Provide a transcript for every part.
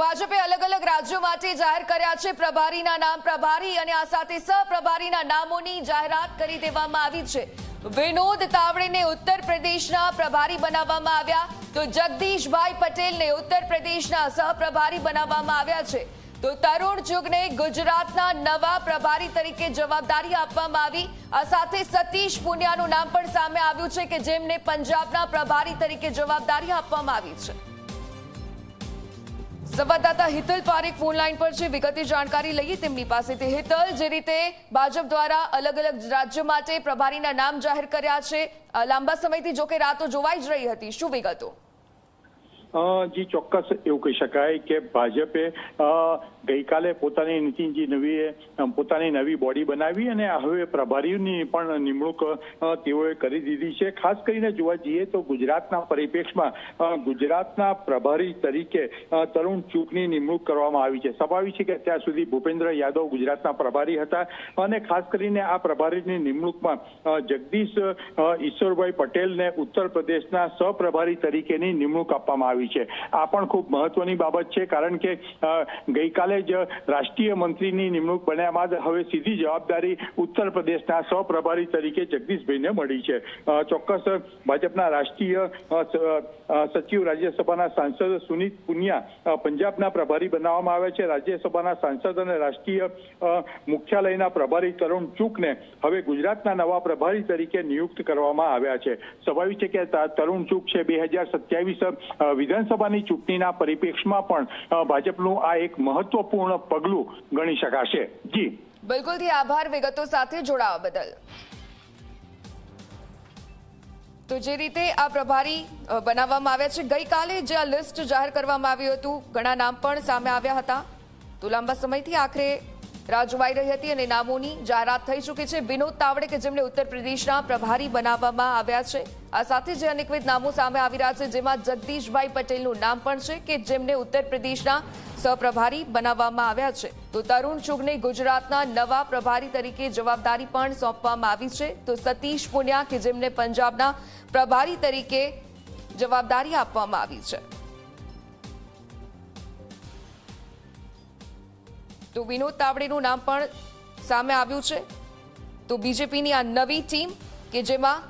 ભાજપે અલગ અલગ રાજ્યો માટે જાહેર કર્યા છે પ્રભારીના નામ, પ્રભારી અને આ સાથે સહપ્રભારીના નામોની જાહેરાત કરી દેવામાં આવી છે। વિનોદ તાવડેને ઉત્તર પ્રદેશના પ્રભારી બનાવવામાં આવ્યા, તો જગદીશભાઈ પટેલને ઉત્તર પ્રદેશના સહપ્રભારી બનાવવામાં આવ્યા છે। તો તરુણ ચુગને ગુજરાતના નવા પ્રભારી તરીકે જવાબદારી આપવામાં આવી। આ સાથે સતીશ પુનિયાનું નામ પણ સામે આવ્યું છે કે જેમને પંજાબના પ્રભારી તરીકે જવાબદારી આપવામાં આવી છે। સંવાદદાતા હિતલ પારેખ ફોન લાઈન પર છે, વિગતે જાણકારી લઈએ તેમની પાસેથી। હિતલ, જે રીતે ભાજપ દ્વારા અલગ અલગ રાજ્યો માટે પ્રભારીના નામ જાહેર કર્યા છે, લાંબા સમયથી જો કે રાતો જોવાઈ જ રહી હતી, શું વિગતો? જી ચોક્કસ એવું કહી શકાય કે ભાજપે ગઈકાલે પોતાની નવી બોડી બનાવી અને હવે પ્રભારીઓની પણ નિમણૂક તેઓએ કરી દીધી છે। ખાસ કરીને જોવા જઈએ તો ગુજરાતના પરિપ્રેક્ષમાં ગુજરાતના પ્રભારી તરીકે તરુણ ચુગની નિમણૂક કરવામાં આવી છે। સ્વાભાવિક છે કે અત્યાર સુધી ભૂપેન્દ્ર યાદવ ગુજરાતના પ્રભારી હતા અને ખાસ કરીને આ પ્રભારીની નિમણૂકમાં જગદીશ ઈશ્વરભાઈ પટેલને ઉત્તર પ્રદેશના સહપ્રભારી તરીકેની નિમણૂક આપવામાં આવી છે। આ પણ ખૂબ મહત્વની બાબત છે, કારણ કે ગઈકાલે જ રાષ્ટ્રીય મંત્રીની નિમણૂક બન્યા બાદ હવે સીધી જવાબદારી ઉત્તર પ્રદેશના સહપ્રભારી તરીકે જગદીશભાઈને મળી છે। ચોક્કસ ભાજપના રાષ્ટ્રીય સચિવ રાજ્યસભાના સાંસદ સુનીત પુનિયા પંજાબના પ્રભારી બનાવવામાં આવ્યા છે। રાજ્યસભાના સાંસદ અને રાષ્ટ્રીય મુખ્યાલયના પ્રભારી તરુણ ચુગને હવે ગુજરાતના નવા પ્રભારી તરીકે નિયુક્ત કરવામાં આવ્યા છે। સ્વાભાવિક છે કે તરુણ ચુગ છે 2027 વિધાનસભાની ચૂંટણીના પરિપ્રેક્ષમાં પણ ભાજપનું આ એક મહત્વપૂર્ણ પગલું ગણી શકાશે। જી બિલકુલથી આભાર વિગતો સાથે જોડાવા બદલ। તો જે રીતે આ પ્રભારી બનાવવામાં આવ્યા છે, ગઈકાલે જે આ લિસ્ટ જાહેર કરવામાં આવ્યું હતું, ઘણા નામ પણ સામે આવ્યા હતા, તો લાંબા સમયથી આખરે રાહ જોવાઈ રહી હતી અને નામોની જાહેરાત થઈ ચૂકી છે। વિનોદ તાવડે કે જેમને ઉત્તર પ્રદેશના પ્રભારી બનાવવામાં આવ્યા છે, આ સાથે જે અનેકવિધ નામો સામે આવી રહ્યા છે, જેમાં જગદીશભાઈ પટેલનું નામ પણ છે કે જેમને ઉત્તર પ્રદેશના સહપ્રભારી બનાવવામાં આવ્યા છે। તો તરુણ ચુગને ગુજરાતના નવા પ્રભારી તરીકે જવાબદારી પણ સોંપવામાં આવી છે। તો સતીશ પુનિયા કે જેમને પંજાબના પ્રભારી તરીકે જવાબદારી આપવામાં આવી છે। તો વિનોદ તાવડેનું નામ પણ સામે આવ્યું છે। તો બીજેપીની આ નવી ટીમ કે જેમાં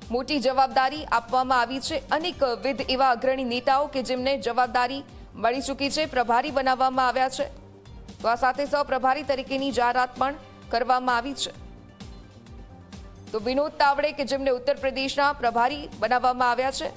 મોટી જવાબદારી આપવામાં આવી છે, અનેકવિધ એવા અગ્રણી નેતાઓ કે જેમને જવાબદારી મળી ચૂકી છે, પ્રભારી બનાવવામાં આવ્યા છે। તો આ સાથે સહપ્રભારી તરીકેની જાહેરાત પણ કરવામાં આવી છે। તો વિનોદ તાવડે કે જેમને ઉત્તર પ્રદેશના પ્રભારી બનાવવામાં આવ્યા છે।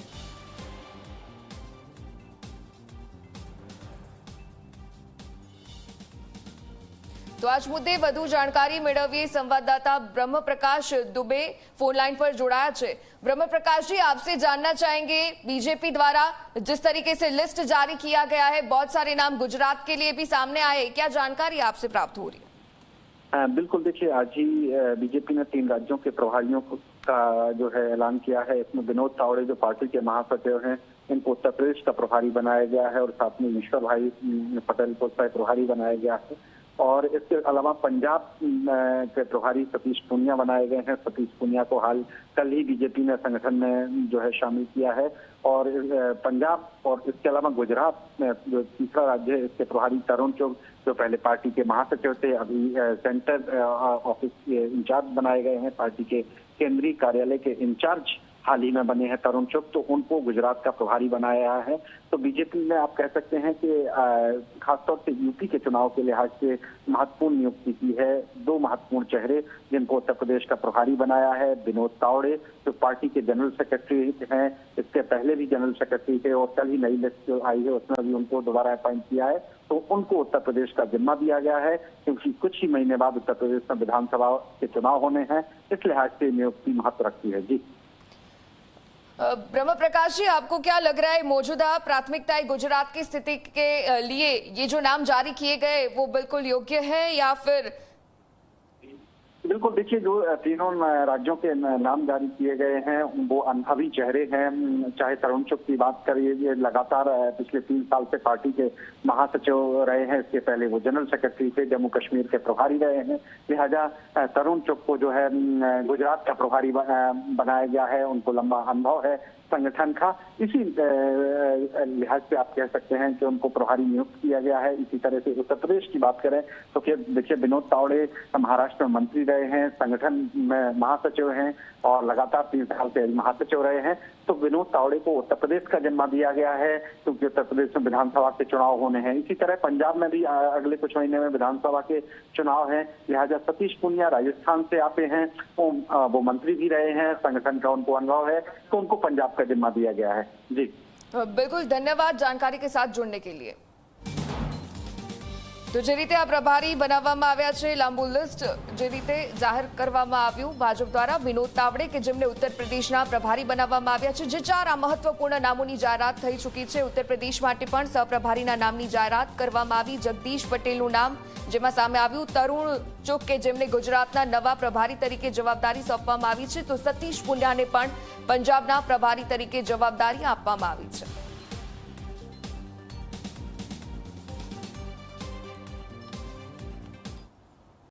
તો આજ મુદ્દે વધુ જાણકારી મેળવીએ संवाददाता ब्रह्मप्रकाश दुबे फोन लाइन पर जोड़ाया है। ब्रह्मप्रकाश जी, आपसे जानना चाहेंगे, बीजेपी द्वारा जिस तरीके से लिस्ट जारी किया गया है, बहुत सारे नाम गुजरात के लिए भी सामने आए, क्या जानकारी आपसे प्राप्त हो रही है? बिल्कुल, देखिए आज ही बीजेपी ने 3 राज्यों के प्रभारियों का जो है ऐलान किया है। इसमें विनोद तावड़े जो पार्टी के महासचिव हैं, इनको उत्तर प्रदेश का प्रभारी बनाया गया है और साथ में ईश्वर भाई पटेल को प्रभारी बनाया गया है। और इसके अलावा पंजाब के प्रभारी सतीश पुनिया बनाए गए हैं। सतीश पुनिया को कल ही बीजेपी ने संगठन में जो है शामिल किया है। और पंजाब और इसके अलावा गुजरात में जो तीसरा राज्य है, इसके प्रभारी तरुण चुग जो पहले पार्टी के महासचिव थे, अभी सेंटर ऑफिस के इंचार्ज बनाए गए हैं। पार्टी के केंद्रीय कार्यालय के इंचार्ज हाल ही में बने हैं तरुण चुग, तो उनको गुजरात का प्रभारी बनाया है। तो बीजेपी ने आप कह सकते हैं कि खासतौर से यूपी के चुनाव के लिहाज से महत्वपूर्ण नियुक्ति की है। 2 महत्वपूर्ण चेहरे जिनको उत्तर प्रदेश का प्रभारी बनाया है, विनोद तावड़े जो पार्टी के जनरल सेक्रेटरी हैं, इसके पहले भी जनरल सेक्रेटरी थे और कल ही नई लिस्ट आई है उसमें भी उनको दोबारा अपॉइंट किया है। तो उनको उत्तर प्रदेश का जिम्मा दिया गया है, क्योंकि कुछ ही महीने बाद उत्तर प्रदेश में विधानसभा के चुनाव होने हैं। इस लिहाज से नियुक्ति महत्व रखती है। जी ब्रह्मप्रकाश जी, आपको क्या लग रहा है, मौजूदा प्राथमिकताएं गुजरात की स्थिति के लिए ये जो नाम जारी किए गए वो बिल्कुल योग्य है या फिर? बिल्कुल, देखिए जो 3 राज्यों के नाम जारी किए गए हैं वो अनुभवी चेहरे हैं। चाहे तरुण चुग की बात करिए, ये लगातार पिछले 3 साल से पार्टी के महासचिव रहे हैं। इसके पहले वो जनरल सेक्रेटरी थे, जम्मू कश्मीर के प्रभारी रहे हैं। लिहाजा तरुण चुग को जो है गुजरात का प्रभारी बनाया गया है। उनको लंबा अनुभव है संगठन का। इसी लिहाज से आप कह सकते हैं कि उनको प्रभारी नियुक्त किया गया है। इसी तरह से उत्तर प्रदेश की बात करें तो फिर देखिए विनोद तावड़े महाराष्ट्र में मंत्री रहे हैं, संगठन में महासचिव हैं और लगातार 3 साल से महासचिव रहे हैं। तो विनोद तावड़े को उत्तर प्रदेश का जिम्मा दिया गया है क्योंकि उत्तर प्रदेश में विधानसभा के चुनाव होने हैं। इसी तरह पंजाब में भी अगले कुछ महीने में विधानसभा के चुनाव हैं, लिहाजा सतीश पूनिया राजस्थान से आते हैं, वो मंत्री भी रहे हैं, संगठन का उनको अनुभव है, तो उनको पंजाब का जिम्मा दिया गया है। जी बिल्कुल, धन्यवाद जानकारी के साथ जुड़ने के लिए। તો જે રીતે આ પ્રભારી બનાવવામાં આવ્યા છે, લાંબુ લિસ્ટ જે રીતે જાહેર કરવામાં આવ્યું ભાજપ દ્વારા, વિનોદ તાવડે કે જેમને ઉત્તર પ્રદેશના પ્રભારી બનાવવામાં આવ્યા છે, જે 4 આ મહત્વપૂર્ણ નામોની જાહેરાત થઈ ચૂકી છે। ઉત્તર પ્રદેશ માટે પણ સહપ્રભારીના નામની જાહેરાત કરવામાં આવી। જગદીશ પટેલનું નામ જેમાં સામે આવ્યું, તરુણ ચુગ કે જેમને ગુજરાતના નવા પ્રભારી તરીકે જવાબદારી સોંપવામાં આવી છે, તો સતીશ પુનિયાને પણ પંજાબના પ્રભારી તરીકે જવાબદારી આપવામાં આવી છે।